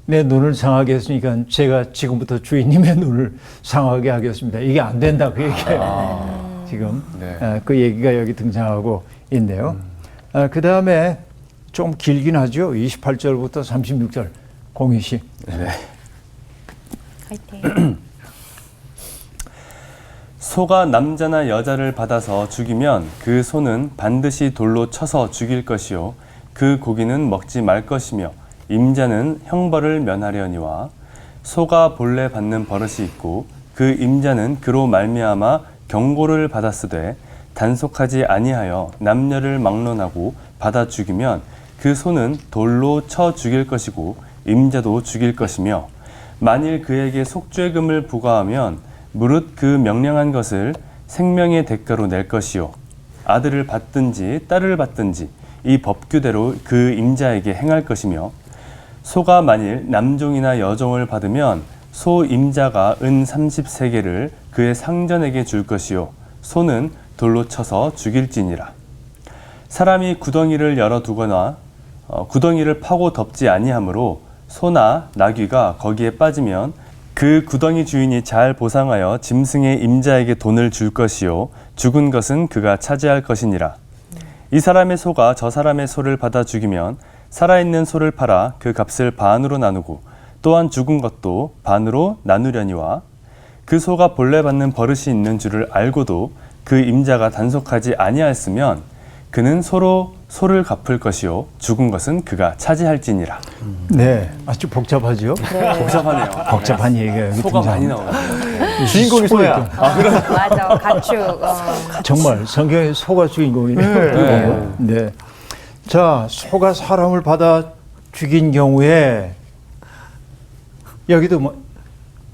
[SPEAKER 5] 내 눈을 상하게 했으니까 제가 지금부터 주인님의 눈을 상하게 하겠습니다. 이게 안 된다 그 얘기예요. 지금
[SPEAKER 2] 네.
[SPEAKER 5] 그 얘기가 여기 등장하고 있네요. 그 다음에 좀 길긴 하죠. 28절부터 36절 공희 씨.
[SPEAKER 2] 네.
[SPEAKER 1] 화이팅.
[SPEAKER 2] 소가 남자나 여자를 받아서 죽이면 그 소는 반드시 돌로 쳐서 죽일 것이요 그 고기는 먹지 말 것이며 임자는 형벌을 면하려니와 소가 본래 받는 버릇이 있고 그 임자는 그로 말미암아 경고를 받았으되 단속하지 아니하여 남녀를 막론하고 받아 죽이면 그 소는 돌로 쳐 죽일 것이고 임자도 죽일 것이며 만일 그에게 속죄금을 부과하면 무릇 그 명령한 것을 생명의 대가로 낼 것이요 아들을 받든지 딸을 받든지 이 법규대로 그 임자에게 행할 것이며 소가 만일 남종이나 여종을 받으면 소 임자가 은 30세겔을 그의 상전에게 줄 것이요 소는 돌로 쳐서 죽일지니라. 사람이 구덩이를 열어두거나 구덩이를 파고 덮지 아니하므로 소나 나귀가 거기에 빠지면 그 구덩이 주인이 잘 보상하여 짐승의 임자에게 돈을 줄 것이요 죽은 것은 그가 차지할 것이니라. 이 사람의 소가 저 사람의 소를 받아 죽이면 살아있는 소를 팔아 그 값을 반으로 나누고 또한 죽은 것도 반으로 나누려니와 그 소가 본래 받는 버릇이 있는 줄을 알고도 그 임자가 단속하지 아니하였으면 그는 서로 소를 갚을 것이요 죽은 것은 그가 차지할지니라.
[SPEAKER 5] 네, 아주 복잡하죠.
[SPEAKER 2] 복잡하네요.
[SPEAKER 5] 복잡한 얘기가 여기
[SPEAKER 2] 소가 많이
[SPEAKER 5] 등장합니다.
[SPEAKER 2] 나오네요.
[SPEAKER 4] 주인공이 소야.
[SPEAKER 1] 맞아, 가축.
[SPEAKER 5] 정말 성경에 소가 주인공이네요. 네. 자, 소가 사람을 받아 죽인 경우에 여기도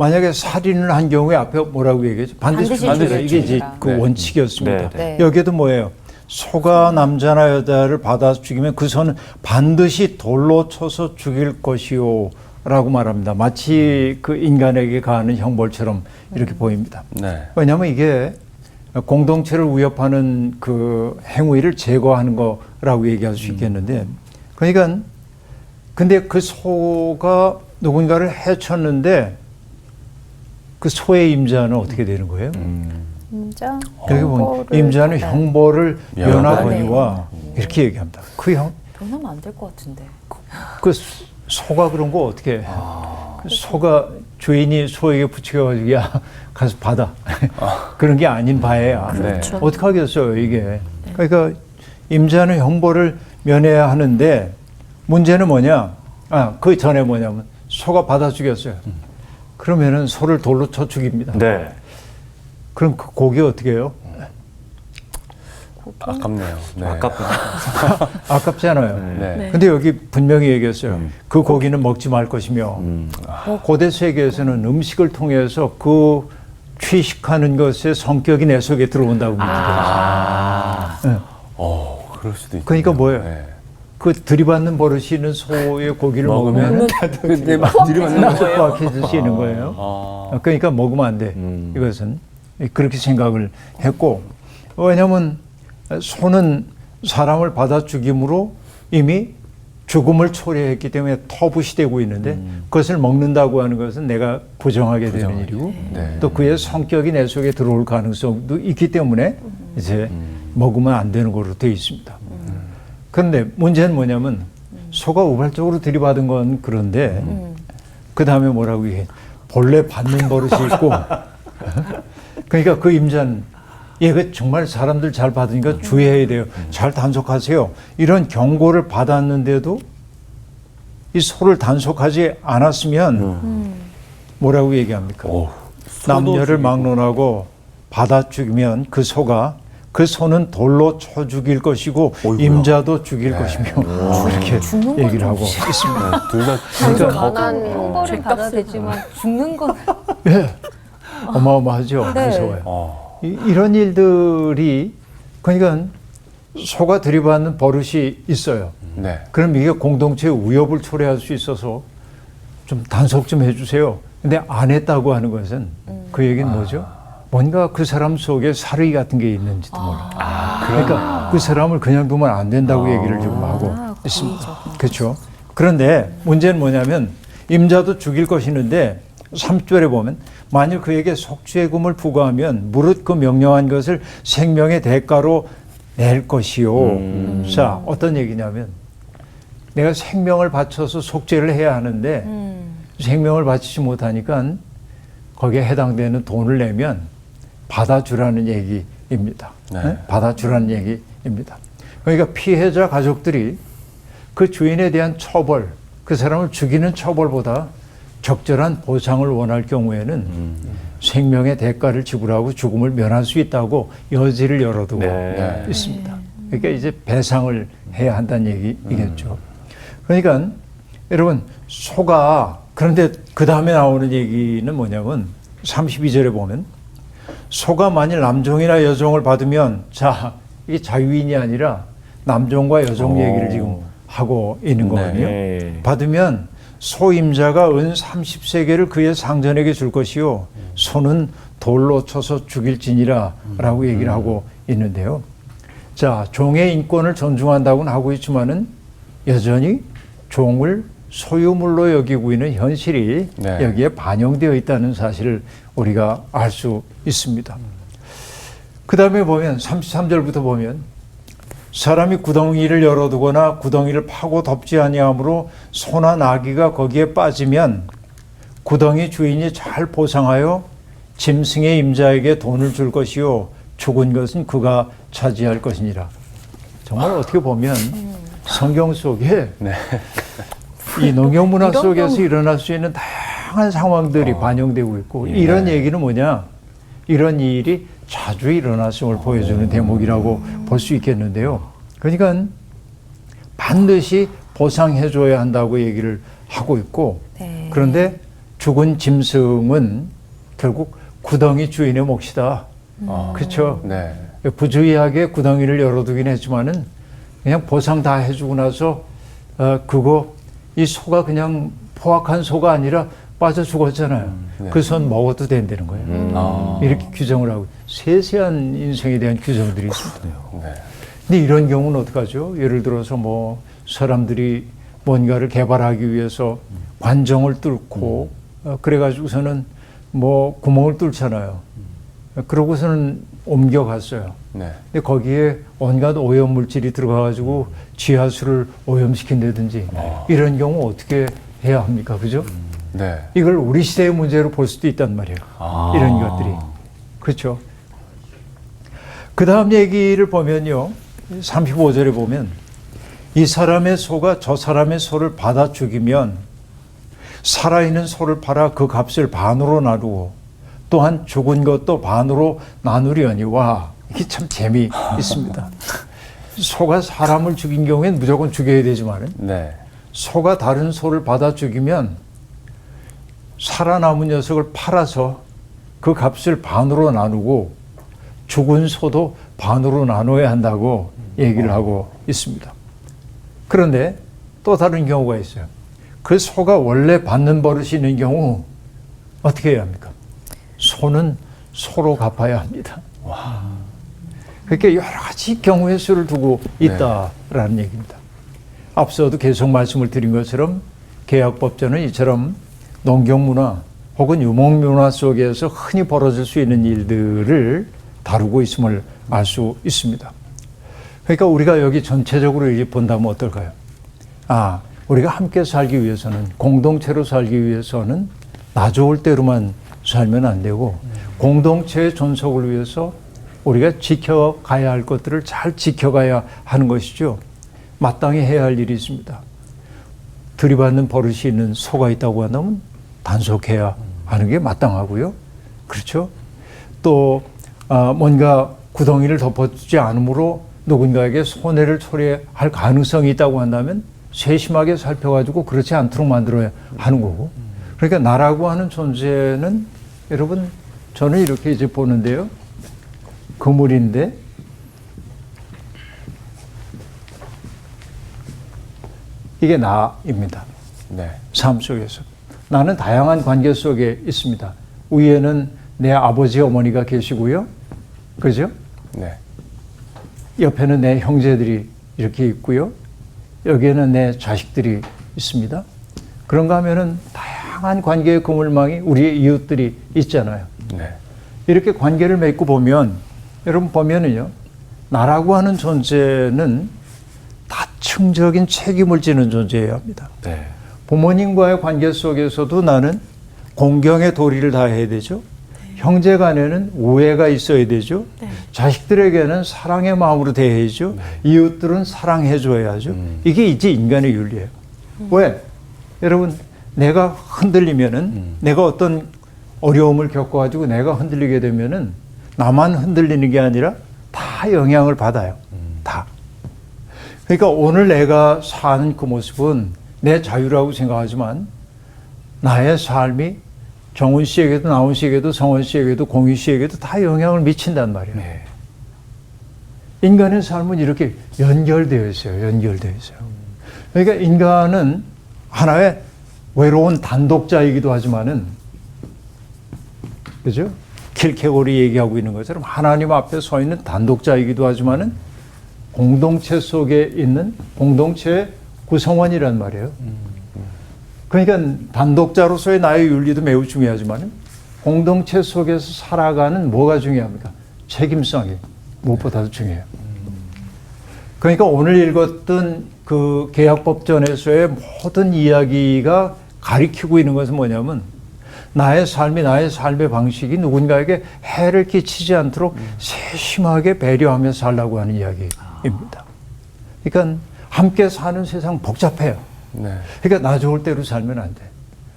[SPEAKER 5] 만약에 살인을 한 경우에 앞에 뭐라고 얘기했죠? 반드시 죽이라. 이게 이제
[SPEAKER 1] 죽이라.
[SPEAKER 5] 그
[SPEAKER 2] 네.
[SPEAKER 5] 원칙이었습니다.
[SPEAKER 1] 네.
[SPEAKER 5] 여기에도 뭐예요? 소가 남자나 여자를 받아 죽이면 그 소는 반드시 돌로 쳐서 죽일 것이요 라고 말합니다. 마치 그 인간에게 가하는 형벌처럼 이렇게 보입니다.
[SPEAKER 2] 네.
[SPEAKER 5] 왜냐하면 이게 공동체를 위협하는 그 행위를 제거하는 거라고 얘기할 수 있겠는데, 그러니까 근데 그 소가 누군가를 해쳤는데 그 소의 임자는 어떻게 되는 거예요?
[SPEAKER 1] 임자.
[SPEAKER 5] 여기 보면
[SPEAKER 1] 형벌을
[SPEAKER 5] 임자는
[SPEAKER 1] 받아야-
[SPEAKER 5] 형벌을
[SPEAKER 2] 면하거니와
[SPEAKER 5] 면하거니와 이렇게 얘기합니다.
[SPEAKER 1] 변하면 안 될 것 같은데.
[SPEAKER 5] 그 소가 그런 거 어떻게 해? 그 소가 주인이 소에게 붙여가지고 야 가서 받아 그런 게 아닌 바에야
[SPEAKER 2] 그렇죠.
[SPEAKER 5] 어떻게 하겠어요 이게. 그러니까 임자는 형벌을 면해야 하는데 문제는 뭐냐? 그 전에 뭐냐면 소가 받아 죽였어요. 그러면은 소를 돌로 쳐 죽입니다.
[SPEAKER 4] 네.
[SPEAKER 5] 그럼 그 고기 어떻게 해요?
[SPEAKER 2] 아깝네요. 네.
[SPEAKER 5] 아깝잖아요.
[SPEAKER 2] 네.
[SPEAKER 5] 근데 여기 분명히 얘기했어요. 그 고기는 먹지 말 것이며 고대 세계에서는 음식을 통해서 그 취식하는 것의 성격이 내 속에 들어온다고 믿거든요.
[SPEAKER 2] 그럴 수도 있죠.
[SPEAKER 5] 그러니까 뭐예요? 그 들이받는 버릇이 있는 소의 고기를 먹으면
[SPEAKER 2] 근데 막 들이받는
[SPEAKER 5] 나도 박해지시는 거예요. 그러니까 먹으면 안 돼. 이것은 그렇게 생각을 했고, 왜냐하면 소는 사람을 받아 죽임으로 이미 죽음을 초래했기 때문에 터부시 되고 있는데 그것을 먹는다고 하는 것은 내가 부정하게 되는 일이고
[SPEAKER 2] 네.
[SPEAKER 5] 또 그의 성격이 내 속에 들어올 가능성도 있기 때문에 이제 먹으면 안 되는 걸로 되어 있습니다. 그런데 문제는 뭐냐면 소가 우발적으로 들이받은 건 그런데 그 다음에 뭐라고 얘기해? 본래 받는 버릇이 있고 그러니까 그 임자는 얘가 정말 사람들 잘 받으니까 주의해야 돼요. 잘 단속하세요. 이런 경고를 받았는데도 이 소를 단속하지 않았으면 뭐라고 얘기합니까? 남녀를 막론하고 받아 죽이면 그 소가 그 소는 돌로 쳐 죽일 것이고 임자도 죽일 것이며 이렇게
[SPEAKER 1] 죽는 건
[SPEAKER 5] 얘기를
[SPEAKER 1] 좀
[SPEAKER 5] 하고 있습니다.
[SPEAKER 2] 둘다
[SPEAKER 1] 형벌을 받아야 되지만 죽는 건
[SPEAKER 5] 예, 어마어마하죠.
[SPEAKER 1] 네.
[SPEAKER 5] 무서워요. 이런 일들이 그러니까 소가 들이받는 버릇이 있어요.
[SPEAKER 2] 네.
[SPEAKER 5] 그럼 이게 공동체의 위협을 초래할 수 있어서 좀 단속 좀 해주세요. 근데 안 했다고 하는 것은 그 얘기는 뭐죠? 뭔가 그 사람 속에 사르이 같은 게 있는지도 몰라. 그러니까 그 사람을 그냥 두면 안 된다고 얘기를 지금 하고 있습니다. 그렇죠. 그런데 문제는 뭐냐면 임자도 죽일 것이는데 3절에 보면 만일 그에게 속죄금을 부과하면 무릇 그 명령한 것을 생명의 대가로 낼 것이요. 자, 어떤 얘기냐면 내가 생명을 바쳐서 속죄를 해야 하는데 생명을 바치지 못하니까 거기에 해당되는 돈을 내면 받아주라는 얘기입니다.
[SPEAKER 2] 네.
[SPEAKER 5] 받아주라는 얘기입니다. 그러니까 피해자 가족들이 그 주인에 대한 처벌, 그 사람을 죽이는 처벌보다 적절한 보상을 원할 경우에는 생명의 대가를 지불하고 죽음을 면할 수 있다고 여지를 열어두고
[SPEAKER 4] 네.
[SPEAKER 5] 있습니다. 그러니까 이제 배상을 해야 한다는 얘기이겠죠. 그러니까 여러분 소가 그런데 그 다음에 나오는 얘기는 뭐냐면 32절에 보면 소가 만일 남종이나 여종을 받으면 자 이게 자유인이 아니라 남종과 여종 얘기를 지금 하고 있는 거거든요.
[SPEAKER 4] 네.
[SPEAKER 5] 받으면 소임자가 은 30세겔을 그의 상전에게 줄 것이요 소는 돌로 쳐서 죽일지니라 라고 얘기를 하고 있는데요. 자, 종의 인권을 존중한다고는 하고 있지만은 여전히 종을 소유물로 여기고 있는 현실이
[SPEAKER 2] 네.
[SPEAKER 5] 여기에 반영되어 있다는 사실을 우리가 알 수 있습니다. 그 다음에 보면 33절부터 보면 사람이 구덩이를 열어두거나 구덩이를 파고 덮지 아니하므로 소나 나귀가 거기에 빠지면 구덩이 주인이 잘 보상하여 짐승의 임자에게 돈을 줄 것이요 죽은 것은 그가 차지할 것이니라. 정말 어떻게 보면 성경 속에 이 농경문화 속에서 일어날 수 있는 다양한 상황들이 반영되고 있고 이런 얘기는 뭐냐? 이런 일이 자주 일어났음을 보여주는 대목이라고 볼 수 있겠는데요. 그러니까 반드시 보상해줘야 한다고 얘기를 하고 있고
[SPEAKER 1] 네.
[SPEAKER 5] 그런데 죽은 짐승은 결국 구덩이 주인의 몫이다. 그렇죠?
[SPEAKER 2] 네.
[SPEAKER 5] 부주의하게 구덩이를 열어두긴 했지만은 그냥 보상 다 해주고 나서 그거 이 소가 그냥 포악한 소가 아니라 빠져 죽었잖아요.
[SPEAKER 2] 네.
[SPEAKER 5] 그 손 먹어도 된다는 거예요. 이렇게 규정을 하고 세세한 인생에 대한 규정들이 있습니다.
[SPEAKER 2] 네.
[SPEAKER 5] 근데 이런 경우는 어떡하죠? 예를 들어서 뭐 사람들이 뭔가를 개발하기 위해서 관정을 뚫고 그래가지고서는 뭐 구멍을 뚫잖아요. 그러고서는 옮겨갔어요.
[SPEAKER 2] 네.
[SPEAKER 5] 근데 거기에 온갖 오염 물질이 들어가가지고 지하수를 오염시킨다든지 이런 경우 어떻게 해야 합니까? 그죠?
[SPEAKER 2] 네.
[SPEAKER 5] 이걸 우리 시대의 문제로 볼 수도 있단 말이에요. 이런 것들이. 그렇죠. 그 다음 얘기를 보면요. 35절에 보면 이 사람의 소가 저 사람의 소를 받아 죽이면 살아있는 소를 팔아 그 값을 반으로 나누고 또한 죽은 것도 반으로 나누려니와 이게 참 재미있습니다. 소가 사람을 죽인 경우엔 무조건 죽여야 되지만
[SPEAKER 2] 네.
[SPEAKER 5] 소가 다른 소를 받아 죽이면 살아남은 녀석을 팔아서 그 값을 반으로 나누고 죽은 소도 반으로 나눠야 한다고 얘기를 하고 있습니다. 그런데 또 다른 경우가 있어요. 그 소가 원래 받는 버릇이 있는 경우 어떻게 해야 합니까? 소는 소로 갚아야 합니다. 그렇게 여러 가지 경우의 수를 두고 있다라는 얘기입니다. 앞서도 계속 말씀을 드린 것처럼 계약법전은 이처럼 농경문화 혹은 유목문화 속에서 흔히 벌어질 수 있는 일들을 다루고 있음을 알 수 있습니다. 그러니까 우리가 여기 전체적으로 이제 본다면 어떨까요? 우리가 함께 살기 위해서는, 공동체로 살기 위해서는 나 좋을 대로만 살면 안 되고 공동체의 존속을 위해서 우리가 지켜가야 할 것들을 잘 지켜가야 하는 것이죠. 마땅히 해야 할 일이 있습니다. 들이받는 버릇이 있는 소가 있다고 한다면 단속해야 하는 게 마땅하고요. 그렇죠? 또 뭔가 구덩이를 덮어주지 않으므로 누군가에게 손해를 초래할 가능성이 있다고 한다면 세심하게 살펴가지고 그렇지 않도록 만들어야 하는 거고. 그러니까 나라고 하는 존재는 여러분 저는 이렇게 이제 보는데요. 그물인데 이게 나입니다.
[SPEAKER 2] 네.
[SPEAKER 5] 삶 속에서. 나는 다양한 관계 속에 있습니다. 위에는 내 아버지, 어머니가 계시고요. 그죠?
[SPEAKER 2] 네.
[SPEAKER 5] 옆에는 내 형제들이 이렇게 있고요. 여기에는 내 자식들이 있습니다. 그런가 하면은 다양한 관계의 그물망이 우리의 이웃들이 있잖아요.
[SPEAKER 2] 네.
[SPEAKER 5] 이렇게 관계를 맺고 보면 여러분 보면은요. 나라고 하는 존재는 다층적인 책임을 지는 존재여야 합니다.
[SPEAKER 2] 네.
[SPEAKER 5] 부모님과의 관계 속에서도 나는 공경의 도리를 다해야 되죠. 형제 간에는 우애가 있어야 되죠. 자식들에게는 사랑의 마음으로 대해야죠. 이웃들은 사랑해 줘야죠. 이게 이제 인간의 윤리예요. 왜? 여러분 내가 흔들리면은 내가 어떤 어려움을 겪어가지고 내가 흔들리게 되면은 나만 흔들리는 게 아니라 다 영향을 받아요. 다. 그러니까 오늘 내가 사는 그 모습은 내 자유라고 생각하지만 나의 삶이 정훈 씨에게도 나훈 씨에게도 성원 씨에게도 공희 씨에게도 다 영향을 미친단 말이에요.
[SPEAKER 2] 네.
[SPEAKER 5] 인간의 삶은 이렇게 연결되어 있어요. 연결되어 있어요. 그러니까 인간은 하나의 외로운 단독자이기도 하지만은 그죠? 킬케고리 얘기하고 있는 것처럼 하나님 앞에 서 있는 단독자이기도 하지만은 공동체 속에 있는 공동체의 구성원이란 말이에요. 그러니까 단독자로서의 나의 윤리도 매우 중요하지만 공동체 속에서 살아가는 뭐가 중요합니까? 책임성이 무엇보다도 중요해요. 그러니까 오늘 읽었던 그 계약법전에서의 모든 이야기가 가리키고 있는 것은 뭐냐면 나의 삶이 나의 삶의 방식이 누군가에게 해를 끼치지 않도록 세심하게 배려하며 살라고 하는 이야기입니다. 그러니까 함께 사는 세상 복잡해요.
[SPEAKER 2] 네.
[SPEAKER 5] 그러니까 나 좋을 대로 살면 안 돼.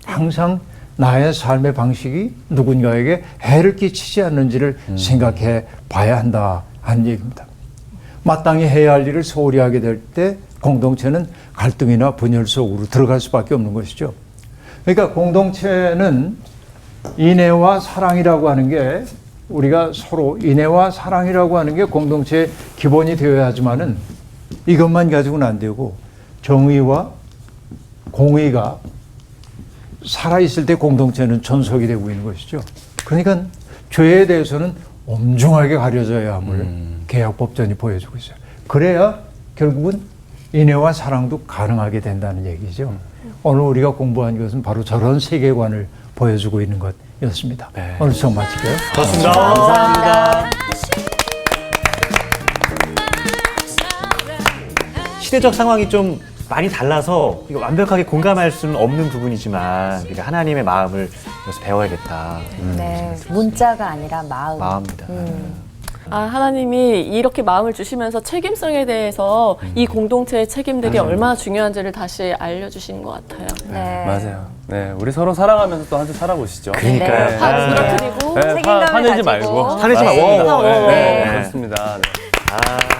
[SPEAKER 5] 항상 나의 삶의 방식이 누군가에게 해를 끼치지 않는지를 생각해 봐야 한다 하는 얘기입니다. 마땅히 해야 할 일을 소홀히 하게 될 때 공동체는 갈등이나 분열 속으로 들어갈 수밖에 없는 것이죠. 그러니까 공동체는 인애와 사랑이라고 하는 게 우리가 서로 인애와 사랑이라고 하는 게 공동체의 기본이 되어야 하지만은 이것만 가지고는 안 되고 정의와 공의가 살아있을 때 공동체는 전속이 되고 있는 것이죠. 그러니까 죄에 대해서는 엄중하게 가려져야 함을 계약법전이 보여주고 있어요. 그래야 결국은 인애와 사랑도 가능하게 된다는 얘기죠. 오늘 우리가 공부한 것은 바로 저런 세계관을 보여주고 있는 것이었습니다.
[SPEAKER 2] 네.
[SPEAKER 5] 오늘 수업 마칠게요.
[SPEAKER 4] 좋습니다.
[SPEAKER 1] 감사합니다.
[SPEAKER 4] 시대적 상황이 좀 많이 달라서 이거 완벽하게 공감할 수는 없는 부분이지만 우리가 하나님의 마음을 여기서 배워야겠다.
[SPEAKER 1] 네, 문자가 아니라 마음.
[SPEAKER 4] 마음입니다.
[SPEAKER 3] 하나님이 이렇게 마음을 주시면서 책임성에 대해서 이 공동체의 책임들이 얼마나 중요한지를 다시 알려주신 것 같아요.
[SPEAKER 1] 네.
[SPEAKER 2] 맞아요. 네, 우리 서로 사랑하면서 또 한 주 살아보시죠.
[SPEAKER 4] 그러니까요.
[SPEAKER 2] 네.
[SPEAKER 3] 화를 부러뜨리고
[SPEAKER 2] 네,
[SPEAKER 1] 책임감을
[SPEAKER 2] 화내지
[SPEAKER 1] 가지고.
[SPEAKER 2] 말고.
[SPEAKER 4] 화내지 말고.
[SPEAKER 2] 맞습니다. 네,
[SPEAKER 1] 네.
[SPEAKER 2] 그렇습니다. 네.
[SPEAKER 4] 아.